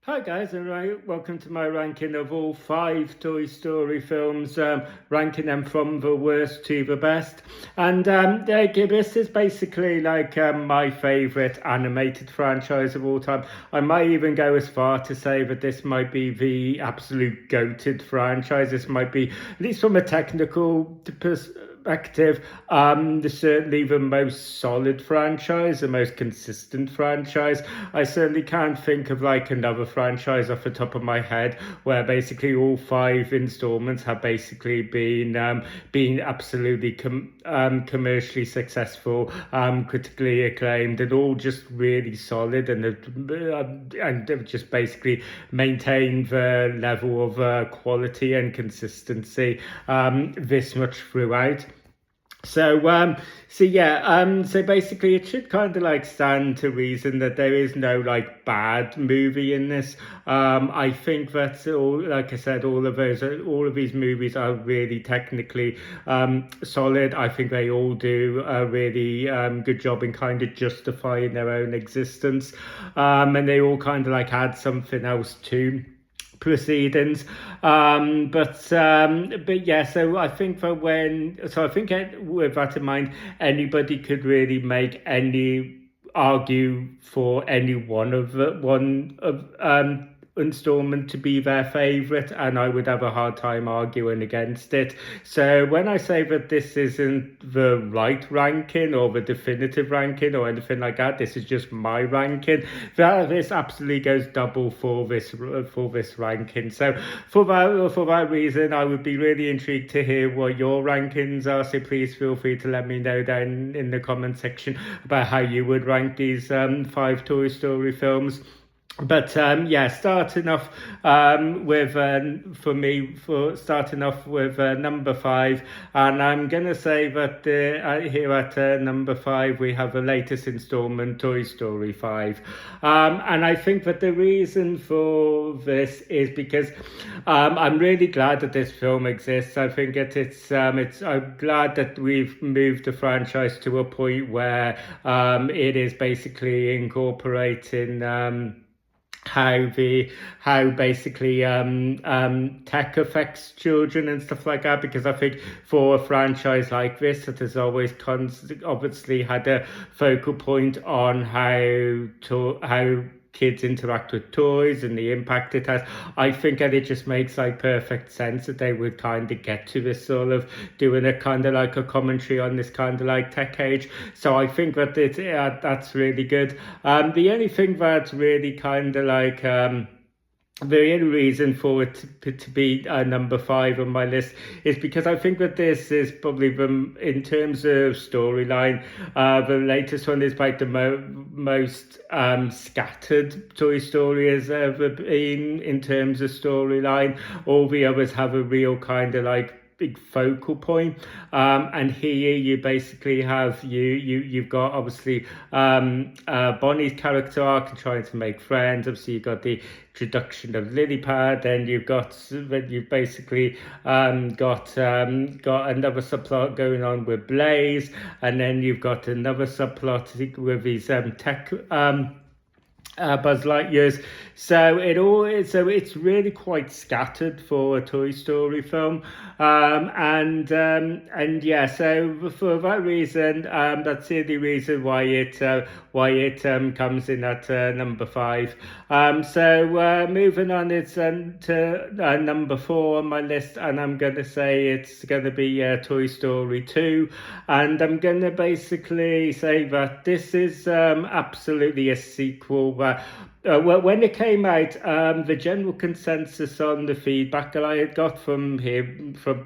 Hi guys, and welcome to my ranking of all 5 Toy Story films, ranking them from the worst to the best. And this is basically like my favourite animated franchise of all time. I might even go as far to say that this might be the absolute goated franchise. This might be, at least from a technical perspective, certainly the most solid franchise, the most consistent franchise. I certainly can't think of like another franchise off the top of my head where basically all 5 installments have basically been absolutely commercially successful, critically acclaimed, and all just really solid, and just basically maintain the level of quality and consistency this much throughout. So basically it should kind of like stand to reason that there is no like bad movie in this. I think that's all, like I said, all of these movies are really technically solid. I think they all do a really good job in kind of justifying their own existence. And they all kind of like add something else to proceedings. But yeah, so I think with that in mind, anybody could really argue for any one of installment to be their favorite, and I would have a hard time arguing against it. So when I say that this isn't the right ranking or the definitive ranking or anything like that, this is just my ranking. This absolutely goes double for this ranking. So for that reason, I would be really intrigued to hear what your rankings are. So please feel free to let me know down in the comment section about how you would rank these 5 Toy Story films. But starting off with number 5, and I'm gonna say that here at number 5 we have the latest installment, Toy Story 5, and I think that the reason for this is because I'm really glad that this film exists. I think I'm glad that we've moved the franchise to a point where it is basically incorporating how basically tech affects children and stuff like that, because I think for a franchise like this that has always obviously had a focal point on how kids interact with toys and the impact it has, I think that it just makes like perfect sense that they would kind of get to this sort of doing a kind of like a commentary on this kind of like tech age. So I think that that's really good. The only thing that's really kind of like the only reason for it to be number 5 on my list is because I think that this is probably in terms of storyline, the latest one is like the most scattered Toy Story has ever been in terms of storyline. All the others have a real kind of like big focal point, and here you basically have you've got obviously Bonnie's character arc and trying to make friends. Obviously you've got the introduction of Lilypad, and you've basically got another subplot going on with Blaze, and then you've got another subplot with these tech Buzz Lightyears. So it's really quite scattered for a Toy Story film, and yeah. So for that reason, that's the only reason why it comes in at number 5. Moving on, it's to number 4 on my list, and I'm gonna say it's gonna be Toy Story 2, and I'm gonna basically say that this is absolutely a sequel. Well, when it came out, the general consensus on the feedback that I had got from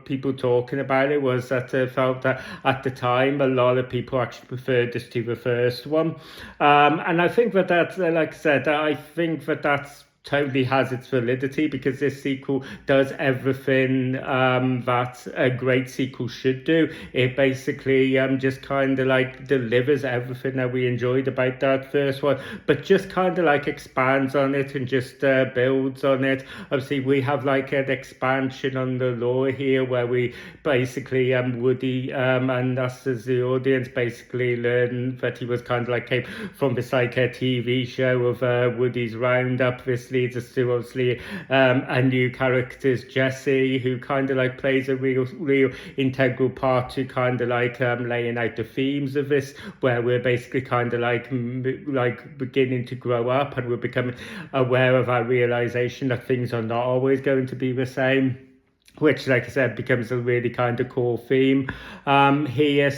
people talking about it was that I felt that at the time a lot of people actually preferred this to the first one, and I think that that's like I said, I think that that's totally has its validity, because this sequel does everything that a great sequel should do. It basically just kind of like delivers everything that we enjoyed about that first one, but just kind of like expands on it and just builds on it. Obviously we have like an expansion on the lore here, where we basically Woody and us as the audience basically learn that he was kind of like came from this like a TV show of Woody's Roundup, this this leads us to obviously a new character, Jesse, who kind of like plays a real integral part to kind of like laying out the themes of this, where we're basically kind of like beginning to grow up, and we're becoming aware of our realization that things are not always going to be the same, which, like I said, becomes a really kind of core theme here.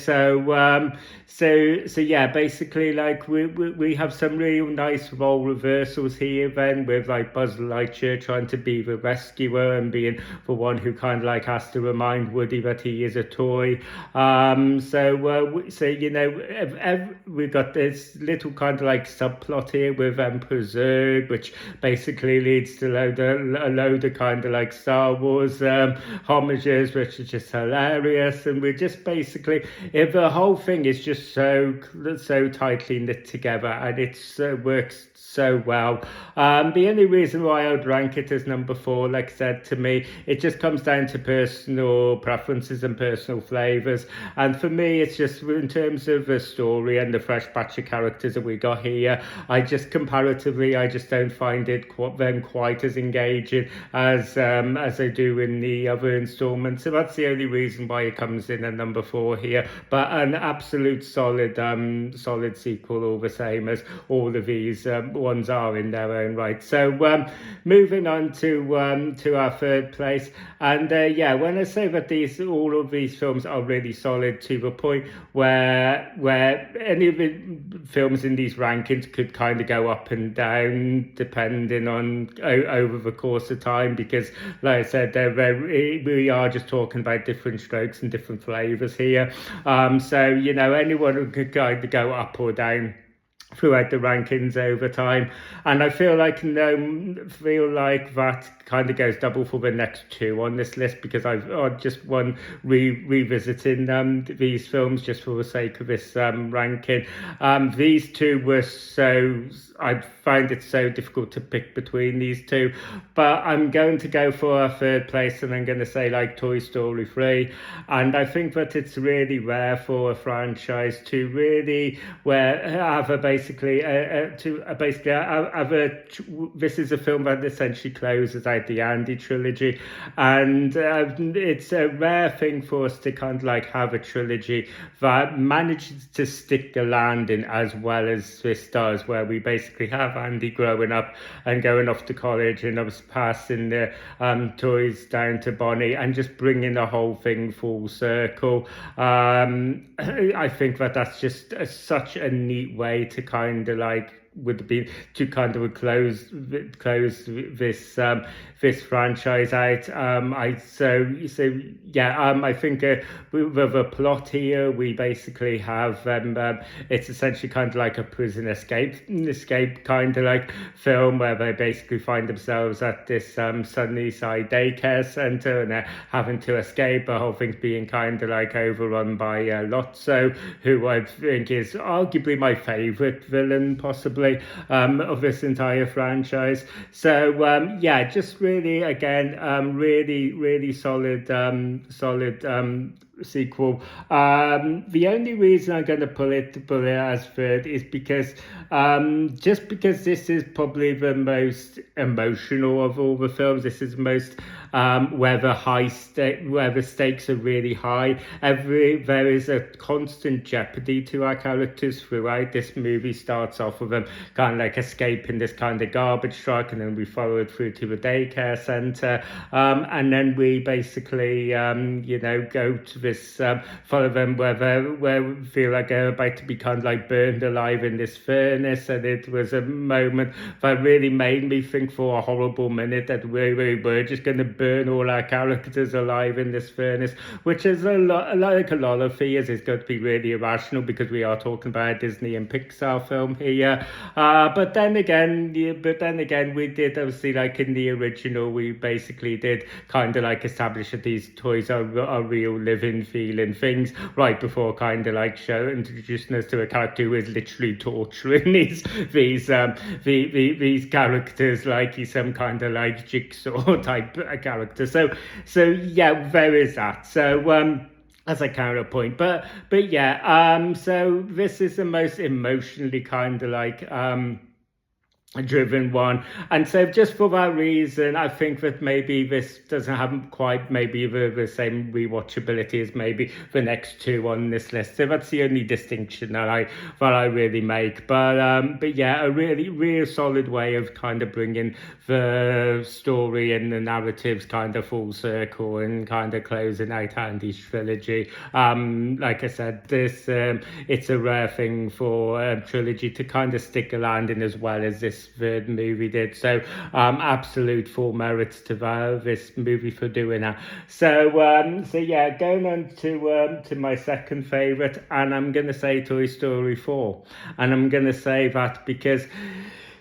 So yeah, basically, like we have some real nice role reversals here then, with like Buzz Lightyear trying to be the rescuer and being the one who kind of like has to remind Woody that he is a toy. So you know, we've got this little kind of like subplot here with Emperor Zurg, which basically leads to a load of kind of like Star Wars homages, which is just hilarious. And we're just basically, the whole thing is just so tightly knit together, and it works so well. The only reason why I would rank it as number 4, like I said, to me, it just comes down to personal preferences and personal flavors. And for me, it's just in terms of the story and the fresh batch of characters that we got here, I just don't find it quite as engaging as I do in the other installments. So that's the only reason why it comes in at number 4 here. But an absolute solid sequel, all the same as all of these ones are in their own right. So moving on to our third place, and yeah, when I say that all of these films are really solid, to the point where any of the films in these rankings could kind of go up and down depending on over the course of time, because like I said, we are just talking about different strokes and different flavors here. So you know, anyone could kind of go up or down throughout the rankings over time, and I feel like that kind of goes double for the next 2 on this list, because I've just revisiting these films just for the sake of this ranking. These 2 were I find it so difficult to pick between these 2, but I'm going to go for a third place, and I'm going to say like Toy Story 3. And I think that it's really rare for a franchise to really have a this is a film that essentially closes out the Andy trilogy, and it's a rare thing for us to kind of like have a trilogy that manages to stick the landing as well as this does, where we basically have Andy growing up and going off to college, and I was passing the toys down to Bonnie, and just bringing the whole thing full circle. I think that's just such a neat way to kind of like would be to kind of close this franchise out. I think with the plot here, we basically have it's essentially kind of like a prison escape kind of like film, where they basically find themselves at this Sunnyside daycare center, and they're having to escape. The whole thing's being kind of like overrun by Lotso, who I think is arguably my favorite villain possibly of this entire franchise. So yeah, just really again really solid sequel. The only reason I'm going to pull it as third is because just because this is probably the most emotional of all the films. This is most where the stakes are really high. There is a constant jeopardy to our characters throughout. This movie starts off with them kind of like escaping this kind of garbage truck, and then we follow it through to the daycare center, and then we basically go to this follow them where we feel like they're about to be kind of like burned alive in this furnace. And it was a moment that really made me think for a horrible minute that we were just going to burn all our characters alive in this furnace, which is like a lot of fears is going to be really irrational, because we are talking about a Disney and Pixar film here. But then again, we did obviously, like in the original, we basically did kind of like establish that these toys are real living feeling things right before kind of like introducing us to a character who is literally torturing these characters like he's some kind of like jigsaw type character. So yeah, there is that. So as a counterpoint, but yeah, so this is the most emotionally kind of like driven one. And so just for that reason, I think that maybe this doesn't have quite maybe the same rewatchability as maybe the next two on this list. So that's the only distinction that I really make. But yeah, a really real solid way of kind of bringing the story and the narratives kind of full circle and kind of closing out Andy's trilogy. Like I said, this it's a rare thing for a trilogy to kind of stick a landing as well as this third movie did. So absolute full merits to this movie for doing that. So yeah, going on to my second favorite, and I'm gonna say Toy Story 4, and I'm gonna say that because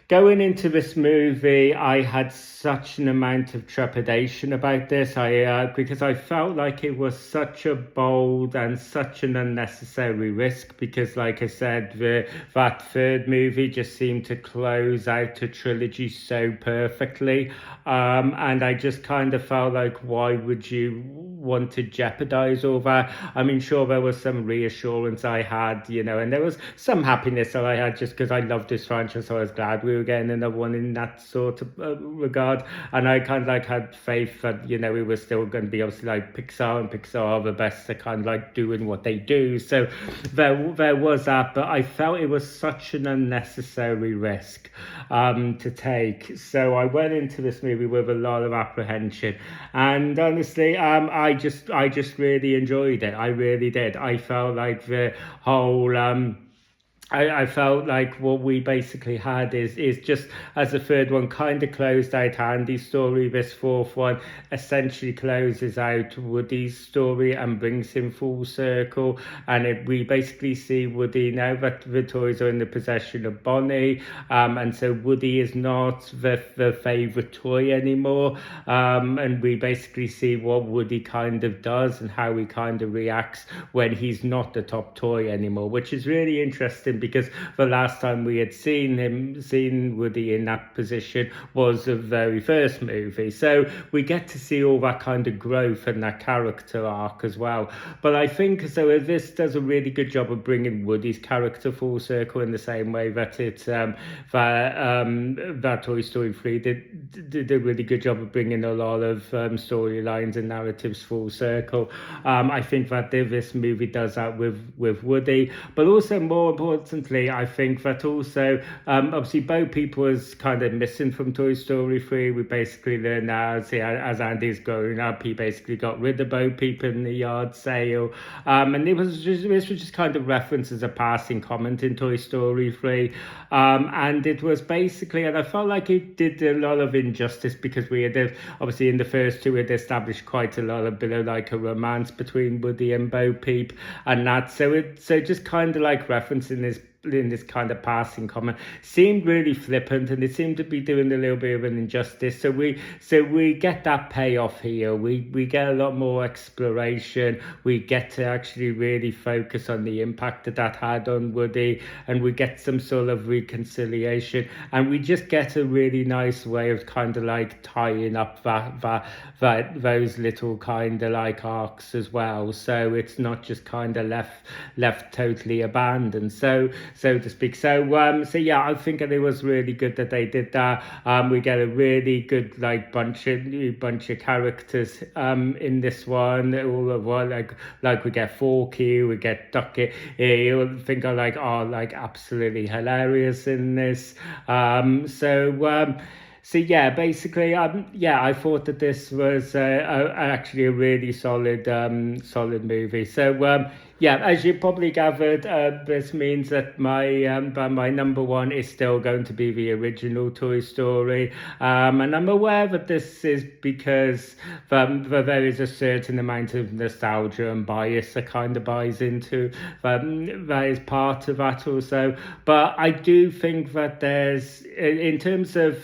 going into this movie, I had such an amount of trepidation about this. Because I felt like it was such a bold and such an unnecessary risk. Because, like I said, that third movie just seemed to close out a trilogy so perfectly, and I just kind of felt like, why would you want to jeopardize all that? I mean, sure, there was some reassurance I had, and there was some happiness that I had just because I loved this franchise, so I was glad we were getting another one in that sort of regard. And I kind of like had faith that we were still going to be obviously like Pixar, and Pixar are the best at kind of like doing what they do. So there was that, but I felt it was such an unnecessary risk to take. So I went into this movie with a lot of apprehension, and honestly, I just really enjoyed it. I really did. I felt like the whole I felt like what we basically had is just as the third one kind of closed out Andy's story, this fourth one essentially closes out Woody's story and brings him full circle. And we basically see Woody now that the toys are in the possession of Bonnie, and so Woody is not the favourite toy anymore. And we basically see what Woody kind of does and how he kind of reacts when he's not the top toy anymore, which is really interesting because the last time we had seen Woody in that position was the very first movie. So we get to see all that kind of growth and that character arc as well. But I think so this does a really good job of bringing Woody's character full circle in the same way that that Toy Story 3 did a really good job of bringing a lot of storylines and narratives full circle. I think that this movie does that with Woody, but also more importantly, I think that also obviously Bo Peep was kind of missing from Toy Story 3. We basically learned now as Andy's growing up, he basically got rid of Bo Peep in the yard sale, and this was just kind of referenced as a passing comment in Toy Story 3, and it was basically, and I felt like it did a lot of injustice because we had obviously in the first two we had established quite a lot of bit of like a romance between Woody and Bo Peep, and that so just kind of like referencing this kind of passing comment seemed really flippant, and it seemed to be doing a little bit of an injustice. So we get that payoff here. We get a lot more exploration. We get to actually really focus on the impact that had on Woody, and we get some sort of reconciliation, and we just get a really nice way of kind of like tying up those little kind of like arcs as well. So it's not just kind of left totally abandoned, so to speak. So yeah, I think it was really good that they did that. We get a really good like bunch of characters in this one. All of one like we get Forky, we get Ducky. You think are like absolutely hilarious in this. So yeah, basically, I thought that this was actually a really solid movie. So yeah, as you probably gathered, this means that my number one is still going to be the original Toy Story, and I'm aware that this is because there is a certain amount of nostalgia and bias that kind of buys into that is part of that also. But I do think that there's, in terms of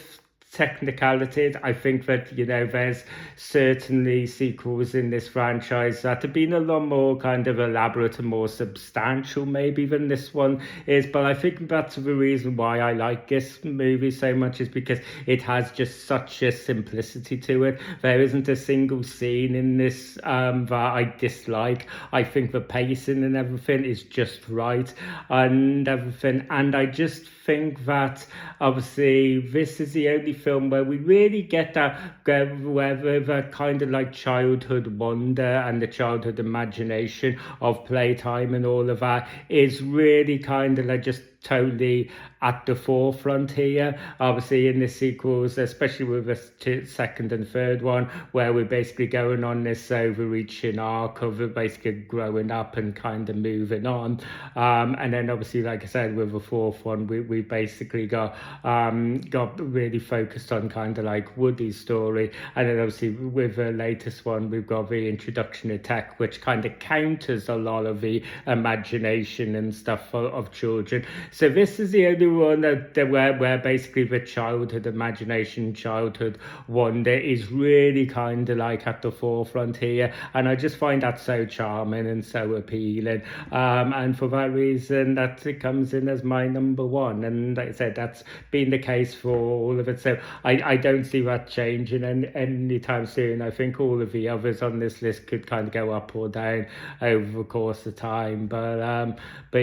technicalities. I think that, there's certainly sequels in this franchise that have been a lot more kind of elaborate and more substantial maybe than this one is, but I think that's the reason why I like this movie so much, is because it has just such a simplicity to it. There isn't a single scene in this that I dislike. I think the pacing and everything is just right and everything, and I just think that obviously this is the only film where we really get whether the kind of like childhood wonder and the childhood imagination of playtime and all of that is really kind of like just totally at the forefront here. Obviously in the sequels, especially with the second and third one, where we're basically going on this overreaching arc of basically growing up and kind of moving on, and then obviously, like I said, with the fourth one, we basically got really focused on kind of like Woody's story, and then obviously with the latest one we've got the introduction of tech, which kind of counters a lot of the imagination and stuff of children. So this is the only one that where basically the childhood imagination, childhood wonder is really kind of like at the forefront here, and I just find that so charming and so appealing, and for that reason that it comes in as my number one, and like I said, that's been the case for all of it, so I don't see that changing anytime soon. I think all of the others on this list could kind of go up or down over the course of time, but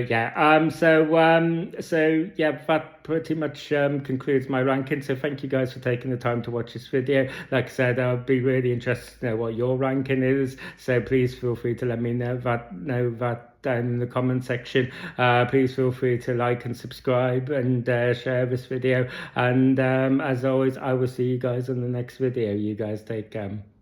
yeah, so yeah, that pretty much concludes my ranking. So thank you guys for taking the time to watch this video. Like I said, I'll be really interested to know what your ranking is, so please feel free to let me know that down in the comment section. Please feel free to like and subscribe and share this video, and as always, I will see you guys in the next video. You guys take care.